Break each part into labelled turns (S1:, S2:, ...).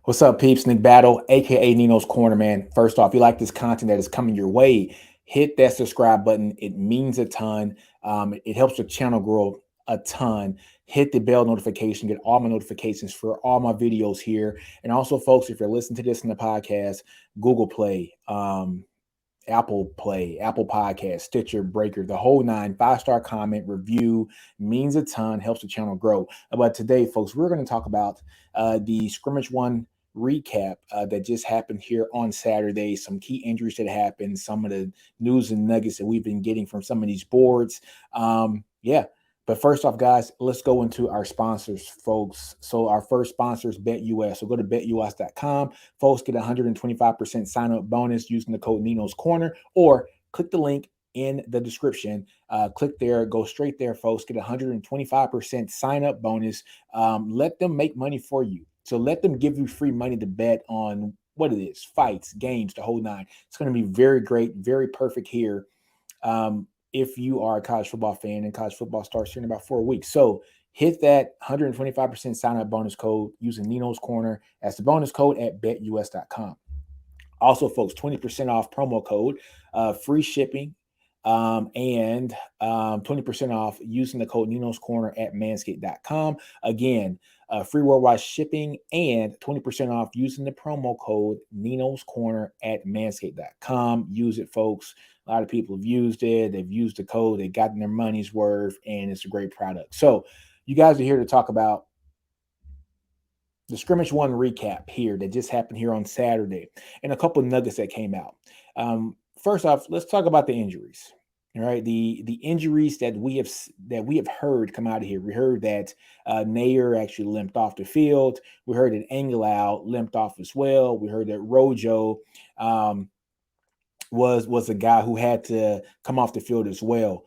S1: What's up, peeps? Nick Battle, aka Nino's Corner, man. First off, if you like this content that is coming your way, hit that subscribe button. It means a ton. It helps the channel grow a ton. Hit the bell notification, get all my notifications for all my videos here. And also, folks, if you're listening to this in the podcast, Google Play, Apple Play, Apple Podcast, Stitcher, Breaker, the whole nine. 5-star comment, review means a ton, helps the channel grow. But today, folks, we're going to talk about the Scrimmage 1 recap that just happened here on Saturday, some key injuries that happened, some of the news and nuggets that we've been getting from some of these boards. Yeah. But first off, guys, let's go into our sponsors, folks. So our first sponsor is BetUS. So go to betus.com. Folks, get 125% sign-up bonus using the code NinosCorner, or click the link in the description. Click there, go straight there, folks. Get 125% sign-up bonus. Let them make money for you. So let them give you free money to bet on what it is, fights, games, the whole nine. It's going to be very great, very perfect here. If you are a college football fan, and college football starts here in about 4 weeks. So hit that 125% sign-up bonus code using Ninos Corner as the bonus code at betus.com. Also, folks, 20% off promo code, free shipping, and 20% off using the code Ninos Corner at manscaped.com. Again, free worldwide shipping and 20% off using the promo code Ninos Corner at manscaped.com. Use it, folks. A lot of people have used it. They've used the code. They've gotten their money's worth, and it's a great product. So you guys are here to talk about the Scrimmage 1 recap here that just happened here on Saturday, and a couple of nuggets that came out. First off, let's talk about the injuries. All right, the injuries that we have heard come out of here. We heard that Nair actually limped off the field. We heard that Angelau limped off as well. We heard that Rojo was a guy who had to come off the field as well.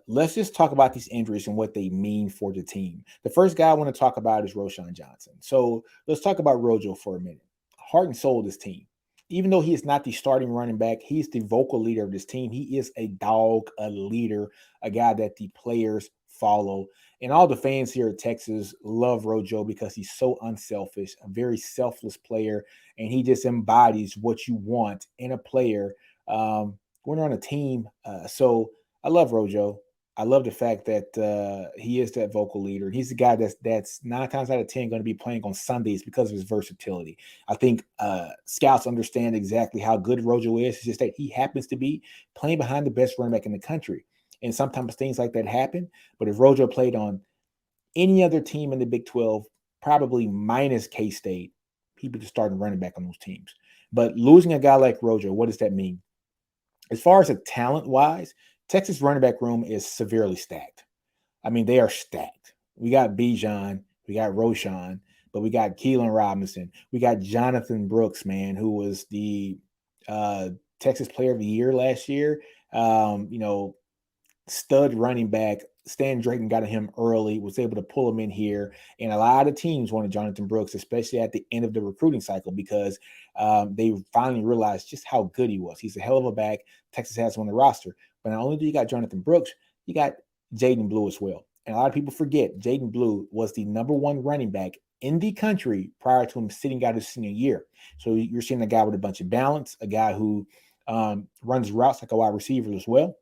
S1: Let's just talk about these injuries and what they mean for the team. The first guy I want to talk about is Roschon Johnson. So let's talk about Rojo for a minute. Heart and soul of this team. Even though he is not the starting running back, he's the vocal leader of this team. He is a dog, a leader, a guy that the players follow. And all the fans here at Texas love Rojo because he's so unselfish, a very selfless player, and he just embodies what you want in a player when you're on a team. So I love Rojo. I love the fact that he is that vocal leader. He's the guy that's 9 times out of 10 going to be playing on Sundays because of his versatility. I think scouts understand exactly how good Rojo is. It's just that he happens to be playing behind the best running back in the country. And sometimes things like that happen. But if Rojo played on any other team in the Big 12, probably minus K-State, he'd be the starting running back on those teams. But losing a guy like Rojo, what does that mean? As far as a talent-wise, Texas running back room is severely stacked. I mean, they are stacked. We got Bijan, we got Roschon, but we got Keelan Robinson. We got Jonathan Brooks, man, who was the Texas Player of the Year last year. Stud running back. Stan Drayton got him early, was able to pull him in here. And a lot of teams wanted Jonathan Brooks, especially at the end of the recruiting cycle, because they finally realized just how good he was. He's a hell of a back. Texas has him on the roster. But not only do you got Jonathan Brooks, you got Jaden Blue as well. And a lot of people forget Jaden Blue was the #1 running back in the country prior to him sitting out his senior year. So you're seeing a guy with a bunch of balance, a guy who runs routes like a wide receiver as well.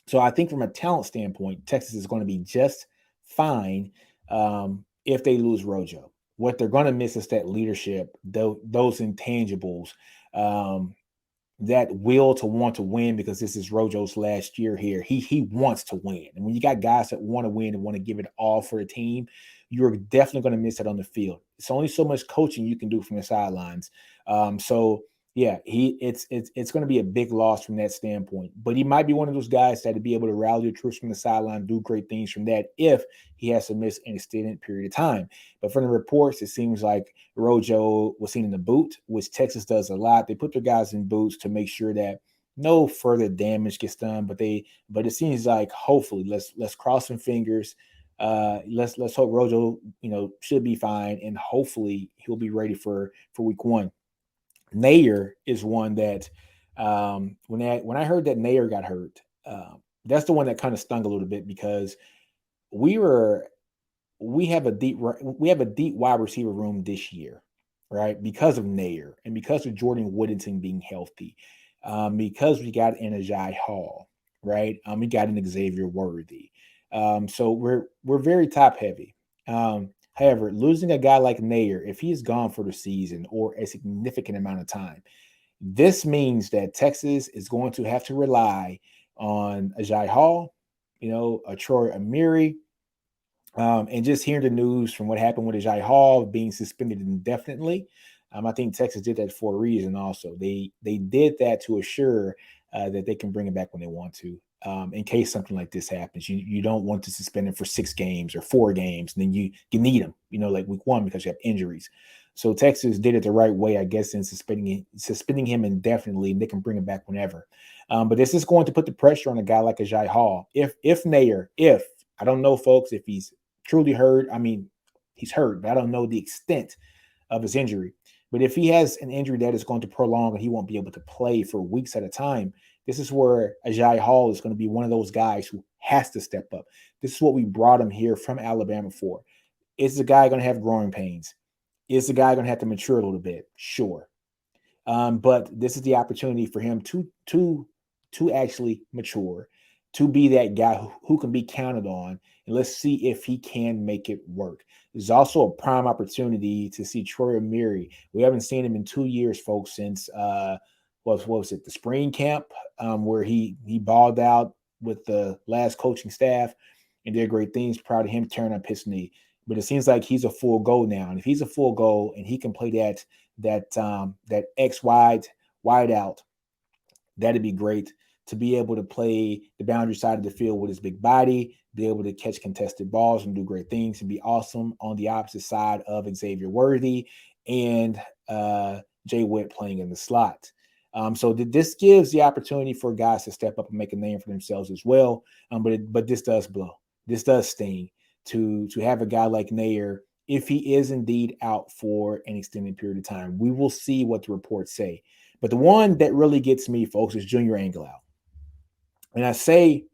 S1: So I think from a talent standpoint, Texas is going to be just fine if they lose Rojo. What they're going to miss is that leadership, those intangibles, that will to want to win, because this is Rojo's last year here. He wants to win. And when you got guys that want to win and want to give it all for the team, you're definitely going to miss it on the field. It's only so much coaching you can do from the sidelines. Yeah, it's going to be a big loss from that standpoint. But he might be one of those guys that would be able to rally the troops from the sideline, do great things from that if he has to miss an extended period of time. But from the reports, it seems like Rojo was seen in the boot, which Texas does a lot. They put their guys in boots to make sure that no further damage gets done. But it seems like, hopefully, let's cross some fingers. Let's hope Rojo should be fine, and hopefully he'll be ready for week 1. Nair is one that when I heard that Nair got hurt, that's the one that kind of stung a little bit, because we have a deep wide receiver room this year, right? Because of Nair and because of Jordan Woodington being healthy, because we got an Ajay Hall, right? We got an Xavier Worthy. So we're very top heavy. However, losing a guy like Nair, if he's gone for the season or a significant amount of time, this means that Texas is going to have to rely on Ajay Hall, a Troy Amiri, and just hearing the news from what happened with Ajay Hall being suspended indefinitely. I think Texas did that for a reason. Also, they did that to assure that they can bring him back when they want to. In case something like this happens, you don't want to suspend him for 6 games or 4 games, and then you need him, like week 1 because you have injuries. So Texas did it the right way, I guess, in suspending him indefinitely, and they can bring him back whenever. But this is going to put the pressure on a guy like Ajay Hall. If Nair, if I don't know, folks, if he's truly hurt. I mean, he's hurt, but I don't know the extent of his injury. But if he has an injury that is going to prolong and he won't be able to play for weeks at a time, this is where Ajay Hall is going to be one of those guys who has to step up. This is what we brought him here from Alabama for. Is the guy going to have growing pains? Is the guy going to have to mature a little bit? Sure. But this is the opportunity for him to actually mature, to be that guy who can be counted on, and let's see if he can make it work. There's also a prime opportunity to see Troy Amiri. We haven't seen him in 2 years, folks, since what was it, the spring camp, where he balled out with the last coaching staff and did great things. Proud of him tearing up his knee. But it seems like he's a full go now. And if he's a full go and he can play that X wide out, that'd be great to be able to play the boundary side of the field with his big body, be able to catch contested balls and do great things, and be awesome on the opposite side of Xavier Worthy and Jay Witt playing in the slot. So this gives the opportunity for guys to step up and make a name for themselves as well. But this does blow. This does sting to have a guy like Nair, if he is indeed out for an extended period of time. We will see what the reports say. But the one that really gets me, folks, is Junior Angilau. And I say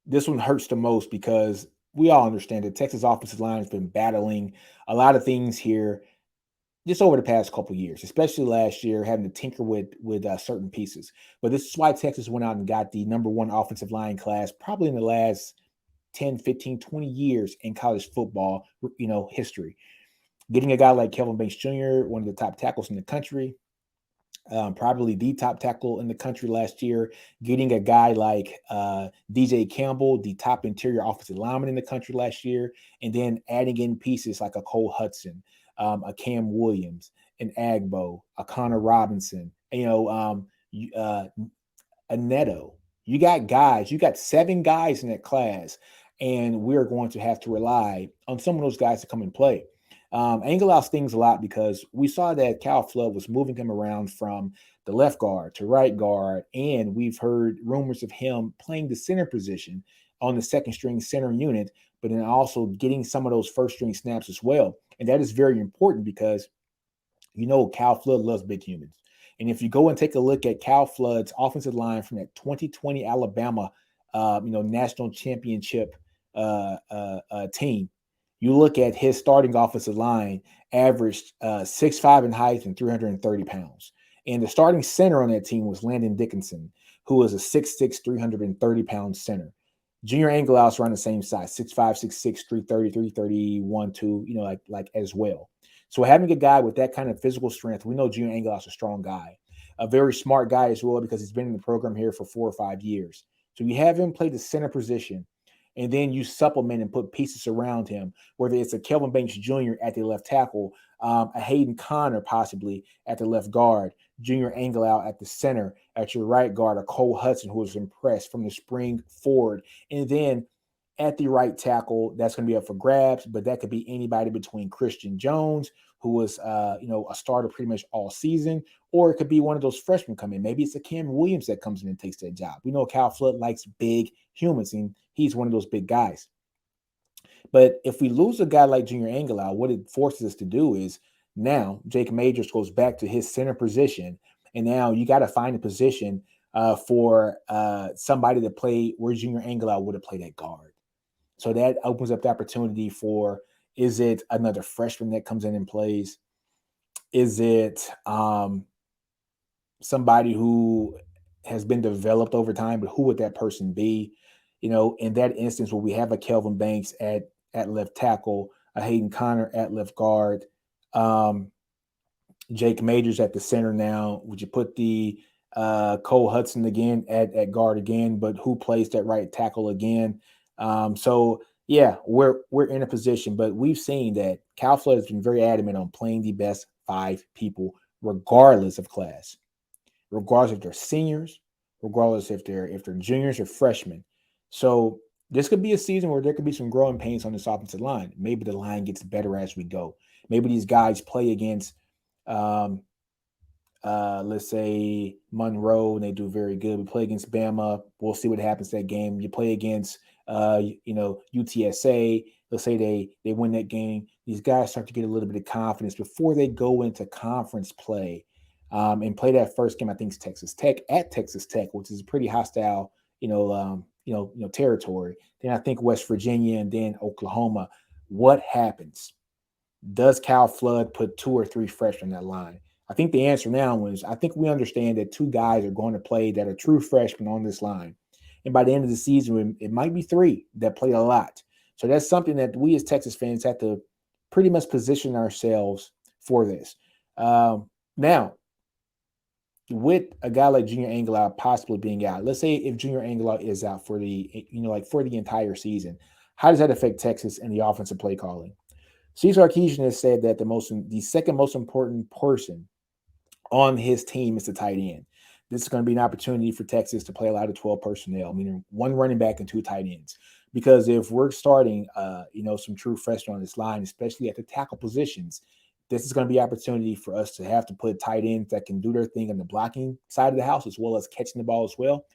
S1: this one hurts the most because we all understand that Texas offensive line has been battling a lot of things here just over the past couple of years, especially last year, having to tinker with certain pieces. But this is why Texas went out and got the number 1 offensive line class probably in the last 10, 15, 20 years in college football, history. Getting a guy like Kelvin Banks Jr., one of the top tackles in the country, probably the top tackle in the country last year. Getting a guy like DJ Campbell, the top interior offensive lineman in the country last year, and then adding in pieces like a Cole Hudson, a Cam Williams, an Agbo, a Connor Robinson, a Neto. You got 7 guys in that class, and we're going to have to rely on some of those guys to come and play. Angilau stings a lot because we saw that Cal Flood was moving him around from the left guard to right guard, and we've heard rumors of him playing the center position on the second string center unit, but then also getting some of those first string snaps as well. And that is very important because Cal Flood loves big humans. And if you go and take a look at Cal Flood's offensive line from that 2020 Alabama, national championship team, you look at his starting offensive line averaged 6'5" in height and 330 pounds. And the starting center on that team was Landon Dickinson, who was a 6'6", 330-pound center. Junior Angilau is around the same size, 6'5", 6'6", 330, 331, 2, like as well. So having a guy with that kind of physical strength, we know Junior Angilau is a strong guy, a very smart guy as well because he's been in the program here for 4 or 5 years. So you have him play the center position, and then you supplement and put pieces around him, whether it's a Kelvin Banks Jr. at the left tackle, a Hayden Connor possibly at the left guard, Junior Angilau at the center, at your right guard, a Cole Hudson who was impressed from the spring forward. And then at the right tackle, that's going to be up for grabs, but that could be anybody between Christian Jones, who was a starter pretty much all season, or it could be one of those freshmen come in. Maybe it's a Cam Williams that comes in and takes that job. We know Cal Flood likes big humans, and he's one of those big guys. But if we lose a guy like Junior Angilau, what it forces us to do is now Jake Majors goes back to his center position, and now you got to find a position for somebody to play where Junior Angilau would have played at guard. So that opens up the opportunity for Is it another freshman that comes in and plays? Is it somebody who has been developed over time, but who would that person be? In that instance, where we have a Kelvin Banks at left tackle, a Hayden Connor at left guard, um, Jake Majors at the center now. Would you put the Cole Hudson again at guard again? But who plays that right tackle again? So yeah, we're in a position, but we've seen that Cal Flood has been very adamant on playing the best 5 people, regardless of class, regardless if they're seniors, regardless if they're juniors or freshmen. So this could be a season where there could be some growing pains on this offensive line. Maybe the line gets better as we go. Maybe these guys play against um, let's say Monroe, and they do very good. We play against Bama. We'll see what happens that game. You play against UTSA. Let's say they win that game. These guys start to get a little bit of confidence before they go into conference play, and play that first game. I think it's Texas Tech at Texas Tech, which is a pretty hostile, territory. Then I think West Virginia and then Oklahoma. What happens? Does Cal Flood put 2 or 3 freshmen on that line? I think the answer now is I think we understand that 2 guys are going to play that are true freshmen on this line. And by the end of the season, it might be 3 that play a lot. So that's something that we as Texas fans have to pretty much position ourselves for this. Now, with a guy like Junior Angilau possibly being out, let's say if Junior Angilau is out for for the entire season, how does that affect Texas and the offensive play calling? Steve Sarkisian has said that the second most important person on his team is the tight end. This is going to be an opportunity for Texas to play a lot of 12 personnel, meaning 1 running back and 2 tight ends. Because if we're starting, some true freshmen on this line, especially at the tackle positions, this is going to be an opportunity for us to have to put tight ends that can do their thing on the blocking side of the house as well as catching the ball as well,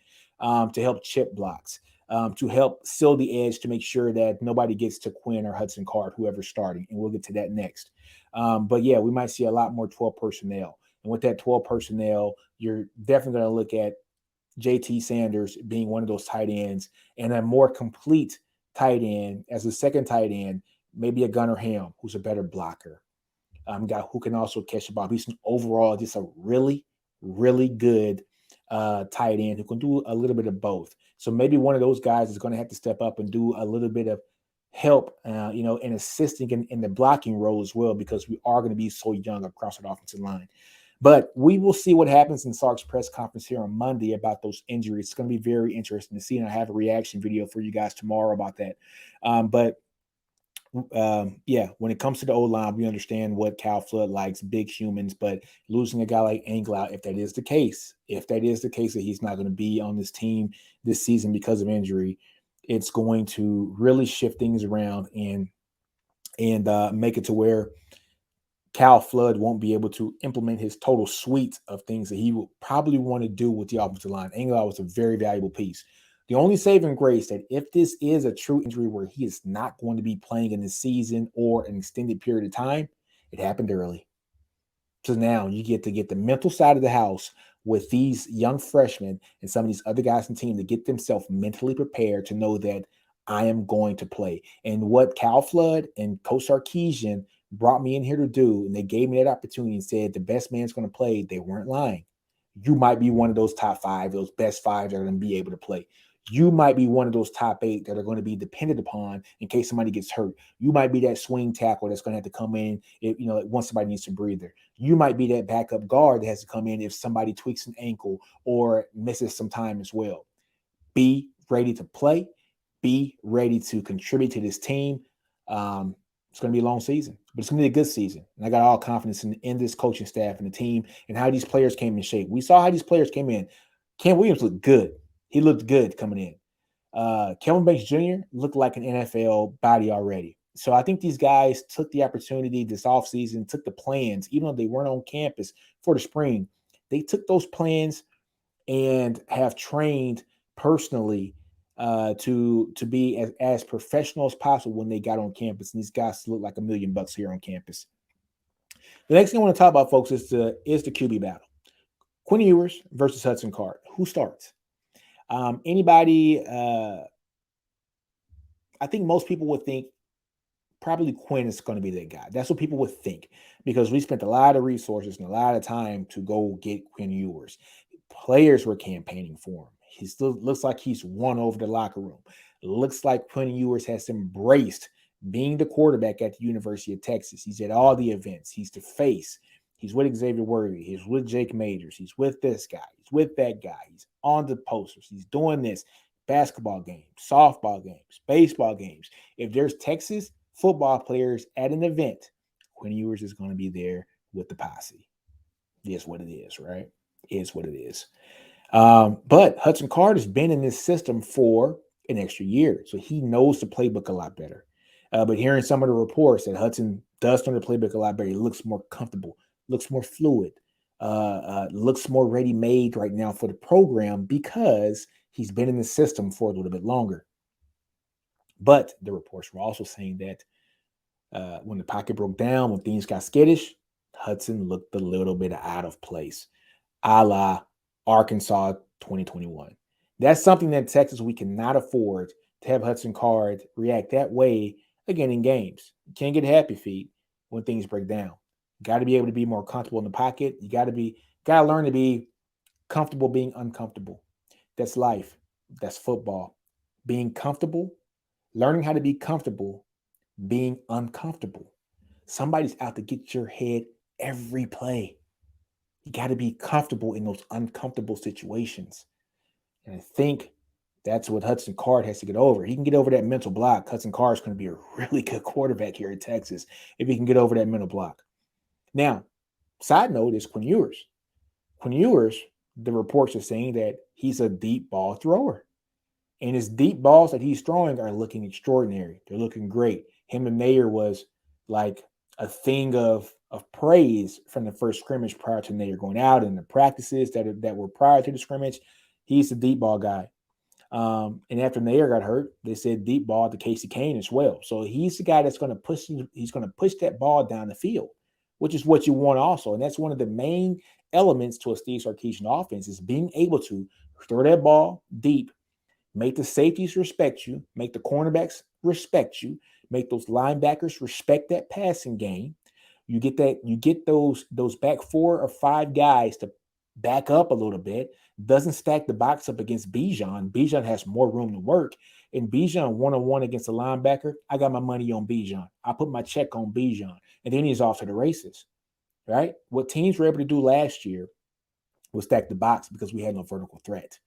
S1: to help chip blocks. To help seal the edge to make sure that nobody gets to Quinn or Hudson Card, whoever's starting. And we'll get to that next. But yeah, we might see a lot more 12 personnel. And with that 12 personnel, you're definitely going to look at JT Sanders being one of those tight ends and a more complete tight end as a second tight end, maybe a Gunnar Ham, who's a better blocker. Guy who can also catch the ball. He's overall just a really, really good tight end who can do a little bit of both. So maybe one of those guys is going to have to step up and do a little bit of help, and assisting in the blocking role as well, because we are going to be so young across the offensive line. But we will see what happens in Sark's press conference here on Monday about those injuries. It's going to be very interesting to see, and I have a reaction video for you guys tomorrow about that. When it comes to the O-line, we understand what Cal Flood likes, big humans, but losing a guy like Angilau, if that is the case that he's not going to be on this team this season because of injury, it's going to really shift things around and make it to where Cal Flood won't be able to implement his total suite of things that he will probably want to do with the offensive line. Angilau was a very valuable piece. The only saving grace that if this is a true injury where he is not going to be playing in the season or an extended period of time, it happened early. So now you get to get the mental side of the house with these young freshmen and some of these other guys on the team to get themselves mentally prepared to know that I am going to play. And what Cal Flood and Coach Sarkisian brought me in here to do, and they gave me that opportunity and said the best man's going to play, they weren't lying. You might be one of those top 5, those best 5 that are going to be able to play. You might be one of those top 8 that are going to be depended upon in case somebody gets hurt. You might be that swing tackle that's going to have to come in once somebody needs a breather. You might be that backup guard that has to come in if somebody tweaks an ankle or misses some time as well. Be ready to play. Be ready to contribute to this team. It's going to be a long season, but it's going to be a good season. And I got all confidence in this coaching staff and the team and how these players came in shape. We saw how these players came in. Cam Williams looked good. He looked good coming in. Kelvin Banks Jr. looked like an NFL body already. So I think these guys took the opportunity this offseason, took the plans, even though they weren't on campus for the spring. They took those plans and have trained personally to be as professional as possible when they got on campus. And these guys look like $1 million here on campus. The next thing I want to talk about, folks, is the QB battle. Quinn Ewers versus Hudson Card. Who starts? Anybody? I think most people would think probably Quinn is going to be that guy. That's what people would think because we spent a lot of resources and a lot of time to go get Quinn Ewers. Players were campaigning for him. He still looks like he's won over the locker room. Looks like Quinn Ewers has embraced being the quarterback at the University of Texas. He's at all the events. He's the face. He's with Xavier Worthy. He's with Jake Majors. He's with this guy. He's with that guy. He's on the posters. He's doing this. Basketball games, softball games, baseball games. If there's Texas football players at an event, Quinn Ewers is going to be there with the posse. It is what it is, right? It is what it is. But Hudson Card has been in this system for an extra year, so he knows the playbook a lot better. But hearing some of the reports that Hudson does know the playbook a lot better, he looks more comfortable, looks more fluid, looks more ready-made right now for the program because he's been in the system for a little bit longer. But the reports were also saying that when the pocket broke down, when things got skittish, Hudson looked a little bit out of place, a la Arkansas 2021. That's something that Texas, we cannot afford to have Hudson Card react that way again in games. You can't get happy feet when things break down. You got to be able to be more comfortable in the pocket. You got to learn to be comfortable being uncomfortable. That's life. That's football. Being comfortable, learning how to be comfortable, being uncomfortable. Somebody's out to get your head every play. You got to be comfortable in those uncomfortable situations. And I think that's what Hudson Card has to get over. He can get over that mental block. Hudson Card is going to be a really good quarterback here in Texas if he can get over that mental block. Now, side note is Quinn Ewers. Quinn Ewers, the reports are saying that he's a deep ball thrower. And his deep balls that he's throwing are looking extraordinary. They're looking great. Him and Mayer was like a thing of praise from the first scrimmage prior to Mayer going out, and the practices that were prior to the scrimmage. He's the deep ball guy. And after Mayer got hurt, they said deep ball to Casey Kane as well. So he's the guy that's going to push. He's going to push that ball down the field, which is what you want also. And that's one of the main elements to a Steve Sarkisian offense is being able to throw that ball deep, make the safeties respect you, make the cornerbacks respect you, make those linebackers respect that passing game. You get those back 4 or 5 guys to back up a little bit, doesn't stack the box up against Bijan. Bijan has more room to work. And Bijan one-on-one against a linebacker, I got my money on Bijan. I put my check on Bijan. And then he's off to the races, right? What teams were able to do last year was stack the box because we had no vertical threat.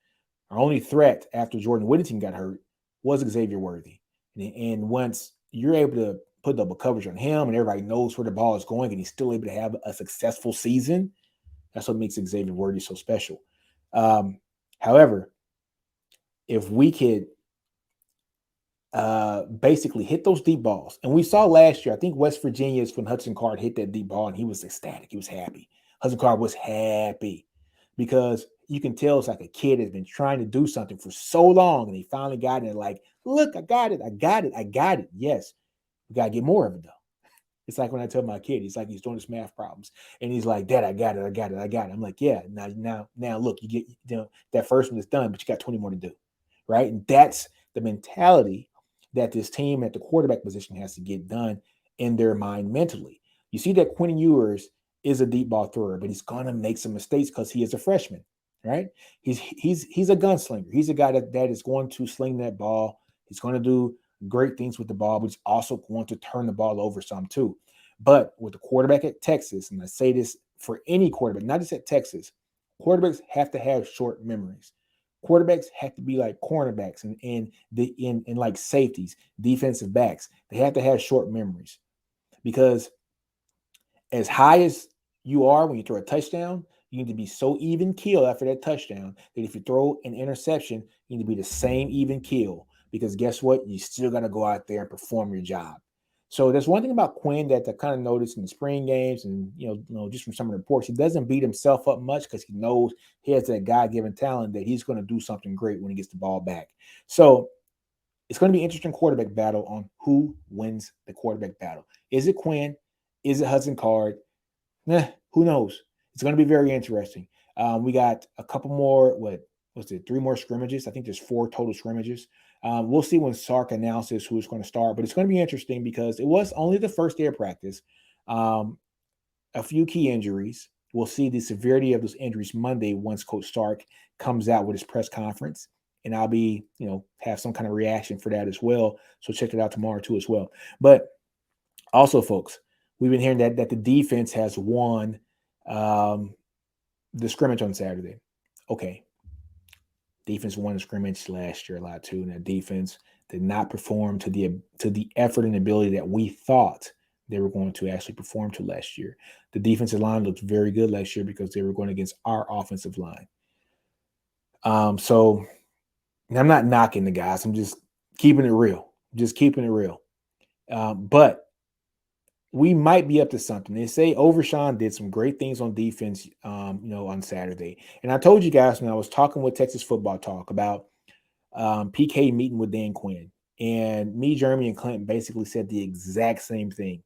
S1: Our only threat after Jordan Whittington got hurt was Xavier Worthy. And once you're able to put double coverage on him and everybody knows where the ball is going and he's still able to have a successful season, that's what makes Xavier Worthy so special. However, if we could basically hit those deep balls, and we saw last year, I think West Virginia's when Hudson Card hit that deep ball and he was ecstatic. He was happy. Hudson Card was happy because you can tell it's like a kid has been trying to do something for so long and he finally got it. Like, look, I got it. Yes, we got to get more of it though. It's like when I tell my kid, he's like, he's doing his math problems and he's like, Dad, I got it. I'm like, yeah, now look, you get, that first one is done, but you got 20 more to do. Right. And that's the mentality that this team at the quarterback position has to get done in their mind mentally. You see that Quinn Ewers is a deep ball thrower, but he's going to make some mistakes because he is a freshman, right? He's a gunslinger. He's a guy that is going to sling that ball. He's going to do great things with the ball, but he's also going to turn the ball over some too. But with the quarterback at Texas, and I say this for any quarterback, not just at Texas, quarterbacks have to have short memories. Quarterbacks have to be like cornerbacks and like safeties, defensive backs. They have to have short memories because as high as you are when you throw a touchdown, you need to be so even keel after that touchdown that if you throw an interception, you need to be the same even keel because guess what? You still got to go out there and perform your job. So there's one thing about Quinn that I kind of noticed in the spring games and, just from some of the reports, he doesn't beat himself up much because he knows he has that God-given talent that he's going to do something great when he gets the ball back. So it's going to be an interesting quarterback battle on who wins the quarterback battle. Is it Quinn? Is it Hudson Card? Who knows? It's going to be very interesting. We got a couple more, 3 more scrimmages. I think there's 4 total scrimmages. We'll see when Sark announces who's going to start, but it's going to be interesting because it was only the first day of practice. A few key injuries. We'll see the severity of those injuries Monday once Coach Stark comes out with his press conference. And I'll be, have some kind of reaction for that as well. So check it out tomorrow too as well. But also, folks, we've been hearing that the defense has won the scrimmage on Saturday. Okay. Defense won the scrimmage last year a lot too. And that defense did not perform to the effort and ability that we thought they were going to actually perform to last year. The defensive line looked very good last year because they were going against our offensive line. So I'm not knocking the guys. I'm just keeping it real. But we might be up to something. They say Overshawn did some great things on defense, on Saturday. And I told you guys when I was talking with Texas Football Talk about PK meeting with Dan Quinn. And me, Jeremy, and Clinton basically said the exact same thing.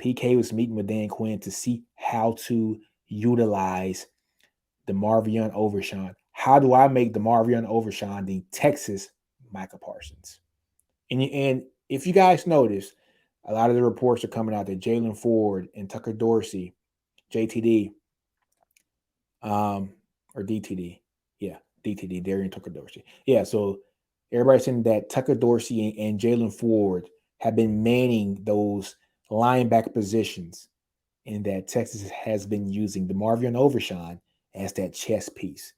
S1: PK was meeting with Dan Quinn to see how to utilize DeMarvion Overshawn. How do I make DeMarvion Overshawn the Texas Micah Parsons? And if you guys notice, a lot of the reports are coming out that Jalen Ford and Tucker Dorsey, JTD, or DTD, DTD, Darian Tucker Dorsey. So everybody's saying that Tucker Dorsey and Jalen Ford have been manning those linebacker positions, and that Texas has been using DeMarvion Overshawn as that chess piece.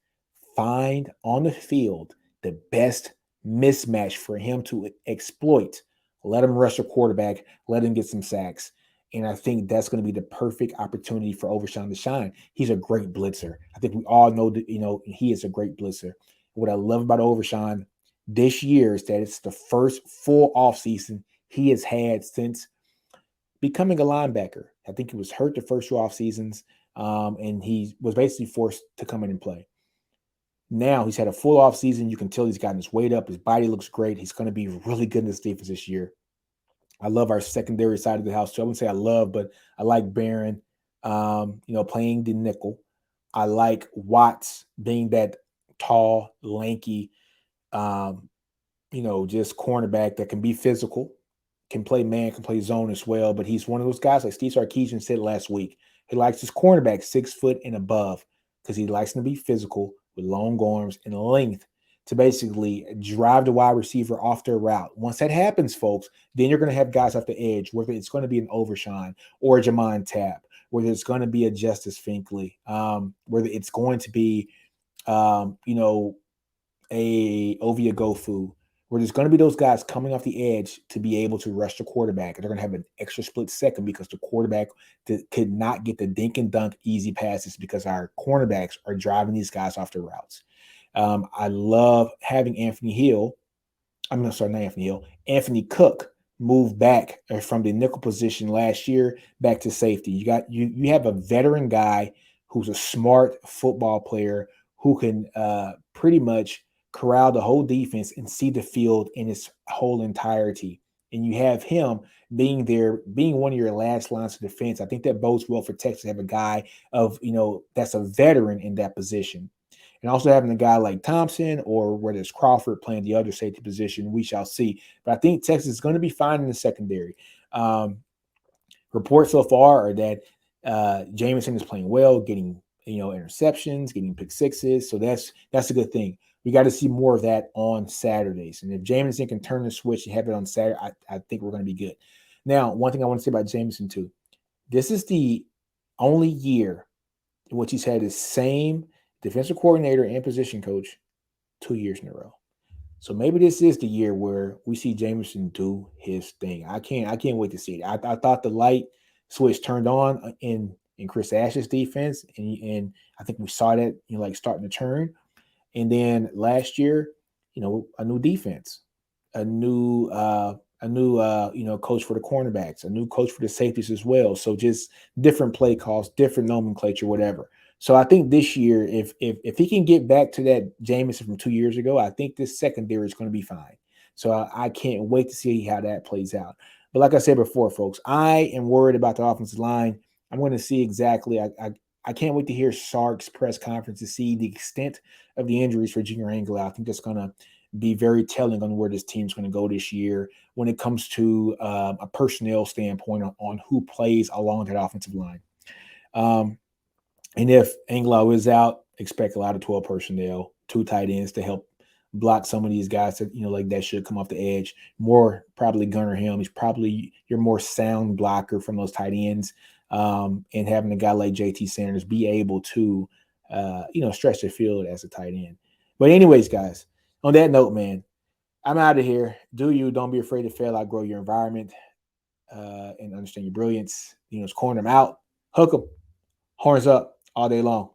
S1: Find on the field the best mismatch for him to exploit. Let him rush a quarterback. Let him get some sacks. And I think that's going to be the perfect opportunity for Overshawn to shine. He's a great blitzer. I think we all know that, he is a great blitzer. What I love about Overshawn this year is that it's the first full offseason he has had since becoming a linebacker. I think he was hurt the first 2 off seasons, and he was basically forced to come in and play. Now he's had a full off season. You can tell he's gotten his weight up. His body looks great. He's going to be really good in this defense this year. I love our secondary side of the house too. I wouldn't say I love, but I like Barron, playing the nickel. I like Watts being that tall, lanky, just cornerback that can be physical, can play man, can play zone as well. But he's one of those guys, like Steve Sarkisian said last week. He likes his cornerback 6 foot and above because he likes to be physical with long arms and length to basically drive the wide receiver off their route. Once that happens, folks, then you're going to have guys off the edge, whether it's going to be an Overshawn or a Jamon Tapp, whether it's going to be a Justice Finkley, whether it's going to be, a Ovia Gofu, where there's going to be those guys coming off the edge to be able to rush the quarterback. And they're going to have an extra split second because the quarterback could not get the dink and dunk easy passes because our cornerbacks are driving these guys off their routes. I love having Anthony Cook move back from the nickel position last year back to safety. You have a veteran guy who's a smart football player who can pretty much corral the whole defense and see the field in its whole entirety. And you have him being one of your last lines of defense. I think that bodes well for Texas to have a guy that's a veteran in that position. And also having a guy like Thompson or whether it's Crawford playing the other safety position, we shall see. But I think Texas is going to be fine in the secondary. Reports so far are that Jameson is playing well, getting interceptions, getting pick sixes. So that's a good thing. We got to see more of that on Saturdays. And if Jameson can turn the switch and have it on Saturday, I think we're going to be good. Now, one thing I want to say about Jameson too, this is the only year in which he's had the same defensive coordinator and position coach 2 years in a row. So maybe this is the year where we see Jameson do his thing. I can't wait to see it. I thought the light switch turned on in Chris Ash's defense, and I think we saw that starting to turn. And then last year, a new defense, a new coach for the cornerbacks, a new coach for the safeties as well. So just different play calls, different nomenclature, whatever. So I think this year, if he can get back to that Jameson from 2 years ago, I think this secondary is going to be fine. So I can't wait to see how that plays out. But like I said before, folks, I am worried about the offensive line. I'm going to see exactly. I can't wait to hear Sark's press conference to see the extent of the injuries for Junior Angela. I think that's going to be very telling on where this team's going to go this year when it comes to a personnel standpoint on who plays along that offensive line. And if Anglo is out, expect a lot of 12 personnel, 2 tight ends to help block some of these guys that, like that should come off the edge. More probably Gunnar Helm. He's probably your more sound blocker from those tight ends. And having a guy like JT Sanders be able to, stretch the field as a tight end. But anyways, guys, on that note, man, I'm out of here. Do you? Don't be afraid to fail. Outgrow your environment and understand your brilliance. NinosCorner, I'm out. Hook 'em. Horns up all day long.